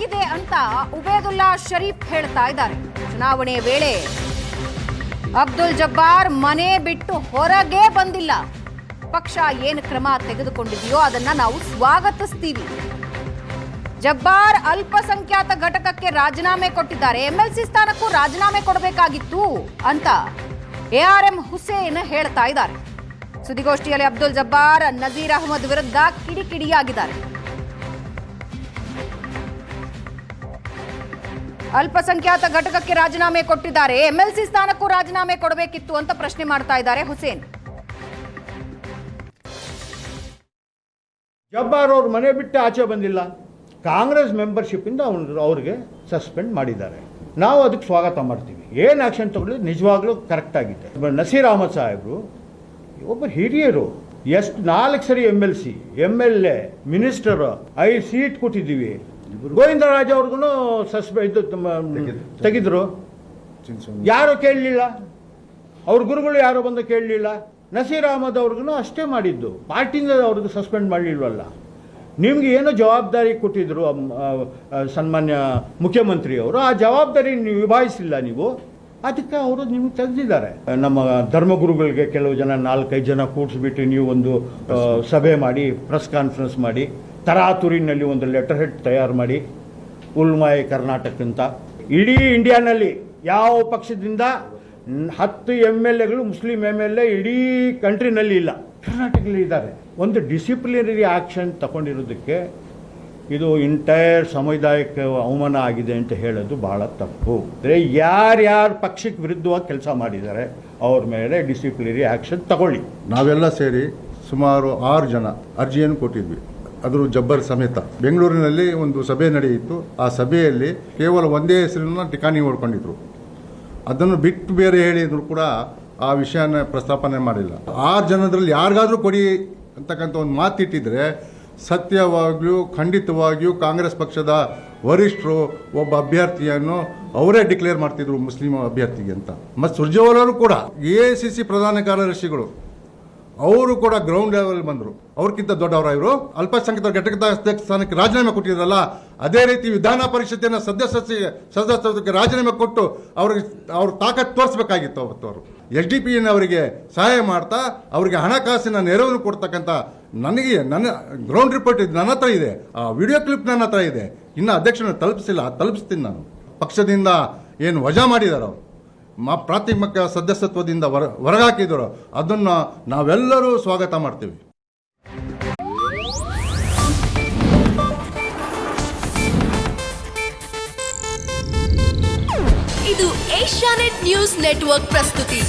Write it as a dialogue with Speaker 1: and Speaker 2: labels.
Speaker 1: ಆಗಿದೆ ಅಂತ ಉಬೇದುಲ್ಲಾ ಶರೀಫ್ ಹೇಳ್ತಾ ಇದ್ದಾರೆ. ಚುನಾವಣೆ ವೇಳೆ ಅಬ್ದುಲ್ ಜಬ್ಬಾರ್ ಮನೆ ಬಿಟ್ಟು ಹೊರಗೆ ಬಂದಿಲ್ಲ. ಪಕ್ಷ ಏನು ಕ್ರಮ ತೆಗೆದುಕೊಂಡಿದೆಯೋ ಅದನ್ನ ನಾವು ಸ್ವಾಗತಿಸ್ತೀವಿ. ಜಬ್ಬಾರ್ ಅಲ್ಪಸಂಖ್ಯಾತ ಘಟಕಕ್ಕೆ ರಾಜೀನಾಮೆ ಕೊಟ್ಟಿದ್ದಾರೆ. ಎಂಎಲ್ಸಿ ಸ್ಥಾನಕ್ಕೂ ರಾಜೀನಾಮೆ ಕೊಡಬೇಕಾಗಿತ್ತು ಅಂತ ಎಆರ್ಎಂ ಹುಸೇನ್ ಹೇಳ್ತಾ ಇದ್ದಾರೆ. ಸುದ್ದಿಗೋಷ್ಠಿಯಲ್ಲಿ ಅಬ್ದುಲ್ ಜಬ್ಬಾರ್ ನಜೀರ್ ಅಹಮದ್ ವಿರುದ್ಧ ಕಿಡಿಕಿಡಿಯಾಗಿದ್ದಾರೆ. ಅಲ್ಪಸಂಖ್ಯಾತ ಘಟಕಕ್ಕೆ ರಾಜೀನಾಮೆ ಕೊಟ್ಟಿದ್ದಾರೆ, ಎಂಎಲ್ಸಿ ಸ್ಥಾನಕ್ಕೂ ರಾಜೀನಾಮೆ ಕೊಡಬೇಕಿತ್ತು ಅಂತ ಪ್ರಶ್ನೆ ಮಾಡ್ತಾ ಇದ್ದಾರೆ ಹುಸೇನ್.
Speaker 2: ಜಬ್ಬಾರ್ ಅವ್ರ ಮನೆ ಬಿಟ್ಟು ಆಚೆ ಬಂದಿಲ್ಲ. ಕಾಂಗ್ರೆಸ್ ಮೆಂಬರ್ಶಿಪ್ ಇಂದ ಅವ್ರಿಗೆ ಸಸ್ಪೆಂಡ್ ಮಾಡಿದ್ದಾರೆ. ನಾವು ಅದಕ್ಕೆ ಸ್ವಾಗತ ಮಾಡ್ತೀವಿ. ಏನು ಆಕ್ಷನ್ ತಗೊಳ್ಳಿದ್ರೆ ನಿಜವಾಗ್ಲೂ ಕರೆಕ್ಟ್ ಆಗಿದೆ. ನಸೀರ್ ಅಹಮದ್ ಸಾಹೇಬರು ಒಬ್ಬರು ಹಿರಿಯರು, ಎಷ್ಟು 4 ಸರಿ MLC MLA ಮಿನಿಸ್ಟರ್ 5 ಸೀಟ್ ಕೊಟ್ಟಿದ್ದೀವಿ. ಗೋವಿಂದರಾಜ್ ಅವ್ರಿಗೂ ತೆಗೆದ್ರು, ಯಾರು ಕೇಳಲಿಲ್ಲ. ಅವ್ರ ಗುರುಗಳು ಯಾರು ಬಂದು ಕೇಳಲಿಲ್ಲ. ನಸೀರ್ ಅಹಮದ್ ಅವ್ರಿಗೂ ಅಷ್ಟೇ ಮಾಡಿದ್ದು, ಪಾರ್ಟಿಯಿಂದ ಅವ್ರಿಗೆ ಸಸ್ಪೆಂಡ್ ಮಾಡಲಿಲ್ವಲ್ಲ. ನಿಮ್ಗೆ ಏನೋ ಜವಾಬ್ದಾರಿ ಕೊಟ್ಟಿದ್ರು ಸನ್ಮಾನ್ಯ ಮುಖ್ಯಮಂತ್ರಿಯವರು, ಆ ಜವಾಬ್ದಾರಿ ನೀವು ನಿಭಾಯಿಸಿಲ್ಲ ನೀವು, ಅದಕ್ಕೆ ಅವರು ನಿಮ್ಗೆ ತೆಗೆದಿದ್ದಾರೆ. ನಮ್ಮ ಧರ್ಮಗುರುಗಳಿಗೆ ಕೆಲವು ಜನ 4-5 ಜನ ಕೂಡಿಸ್ಬಿಟ್ಟು ನೀವು ಒಂದು ಸಭೆ ಮಾಡಿ, ಪ್ರೆಸ್ ಕಾನ್ಫರೆನ್ಸ್ ಮಾಡಿ, ತರಾತುರಿನಲ್ಲಿ ಒಂದು ಲೆಟರ್ ಹೆಡ್ ತಯಾರು ಮಾಡಿ, ಉಲ್ಮಾಯ್ ಕರ್ನಾಟಕ ಅಂತ. ಇಡೀ ಇಂಡಿಯಾನಲ್ಲಿ ಯಾವ ಪಕ್ಷದಿಂದ 10 MLAಗಳು ಮುಸ್ಲಿಂ MLA ಇಡೀ ಕಂಟ್ರಿನಲ್ಲಿ ಇಲ್ಲ, ಕರ್ನಾಟಕದಲ್ಲಿ ಇದ್ದಾರೆ. ಒಂದು ಡಿಸಿಪ್ಲಿನರಿ ಆಕ್ಷನ್ ತಗೊಂಡಿರೋದಕ್ಕೆ ಇದು ಇಂಟೈರ್ ಸಮುದಾಯಕ್ಕೆ ಅವಮಾನ ಆಗಿದೆ ಅಂತ ಹೇಳೋದು ಬಹಳ ತಪ್ಪು. ಅಂದರೆ ಯಾರ್ಯಾರು ಪಕ್ಷಕ್ಕೆ ವಿರುದ್ಧವಾಗಿ ಕೆಲಸ ಮಾಡಿದ್ದಾರೆ ಅವ್ರ ಮೇಲೆ ಡಿಸಿಪ್ಲಿನರಿ ಆಕ್ಷನ್ ತಗೊಳ್ಳಿ.
Speaker 3: ನಾವೆಲ್ಲ ಸೇರಿ ಸುಮಾರು 6 ಜನ ಅರ್ಜಿಯನ್ನು ಕೊಟ್ಟಿದ್ವಿ, ಅದ್ರ ಜಬ್ಬರ್ ಸಮೇತ. ಬೆಂಗಳೂರಿನಲ್ಲಿ ಒಂದು ಸಭೆ ನಡೆಯಿತು. ಆ ಸಭೆಯಲ್ಲಿ ಕೇವಲ ಒಂದೇ ಹೆಸರನ್ನ ಠಿಕಾಣಿ ಹೊಡ್ಕೊಂಡಿದ್ರು. ಅದನ್ನು ಬಿಟ್ಟು ಬೇರೆ ಹೇಳಿದ್ರು ಕೂಡ ಆ ವಿಷಯನ ಪ್ರಸ್ತಾಪನೆ ಮಾಡಿಲ್ಲ. 6 ಜನರಲ್ಲಿ ಯಾರಿಗಾದ್ರೂ ಕೊಡಿ ಅಂತಕ್ಕಂಥ ಒಂದು ಮಾತಿಟ್ಟಿದ್ರೆ ಸತ್ಯವಾಗ್ಲೂ ಖಂಡಿತವಾಗಿಯೂ ಕಾಂಗ್ರೆಸ್ ಪಕ್ಷದ ವರಿಷ್ಠರು ಒಬ್ಬ ಅಭ್ಯರ್ಥಿಯನ್ನು ಅವರೇ ಡಿಕ್ಲೇರ್ ಮಾಡ್ತಿದ್ರು ಮುಸ್ಲಿಂ ಅಭ್ಯರ್ಥಿಗೆ ಅಂತ. ಮತ್ತು ಸುರ್ಜೇವಾಲರು ಕೂಡ AICC ಪ್ರಧಾನ ಕಾರ್ಯದರ್ಶಿಗಳು ಅವರು ಕೂಡ ಗ್ರೌಂಡ್ ಲೆವೆಲ್ ಬಂದರು. ಅವ್ರಿಗಿಂತ ದೊಡ್ಡವರ ಇವರು. ಅಲ್ಪಸಂಖ್ಯಾತ ಘಟಕದ ಸ್ಥಾನಕ್ಕೆ ರಾಜೀನಾಮೆ ಕೊಟ್ಟಿದ್ರಲ್ಲ, ಅದೇ ರೀತಿ ವಿಧಾನ ಪರಿಷತ್ತಿನ ಸದಸ್ಯರಿಗೆ ರಾಜೀನಾಮೆ ಕೊಟ್ಟು ಅವ್ರ ತಾಕತ್ ತೋರಿಸಬೇಕಾಗಿತ್ತು. ಅವತ್ತು ಅವರು SDPN ಅವರಿಗೆ ಸಹಾಯ ಮಾಡ್ತಾ ಅವರಿಗೆ ಹಣಕಾಸಿನ ನೆರವನ್ನು ಕೊಡ್ತಕ್ಕಂಥ ನನ್ನ ಗ್ರೌಂಡ್ ರಿಪೋರ್ಟ್ ನನ್ನ ಹತ್ರ ಇದೆ, ಆ ವಿಡಿಯೋ ಕ್ಲಿಪ್ ನನ್ನ ಹತ್ರ ಇದೆ. ಇನ್ನು ಅಧ್ಯಕ್ಷನ ತಲುಪಿಸ್ತೀನಿ ನಾನು. ಪಕ್ಷದಿಂದ ಏನು ವಜಾ ಮಾಡಿದಾರೋ, ಪ್ರಾಥಮಿಕ ಸದಸ್ಯತ್ವದಿಂದ ಹೊರಗಾಕಿದ್ರು, ಅದನ್ನು ನಾವೆಲ್ಲರೂ ಸ್ವಾಗತ ಮಾಡ್ತೀವಿ.
Speaker 4: ಇದು ಏಷ್ಯಾನೆಟ್ ನ್ಯೂಸ್ ನೆಟ್ವರ್ಕ್ ಪ್ರಸ್ತುತಿ.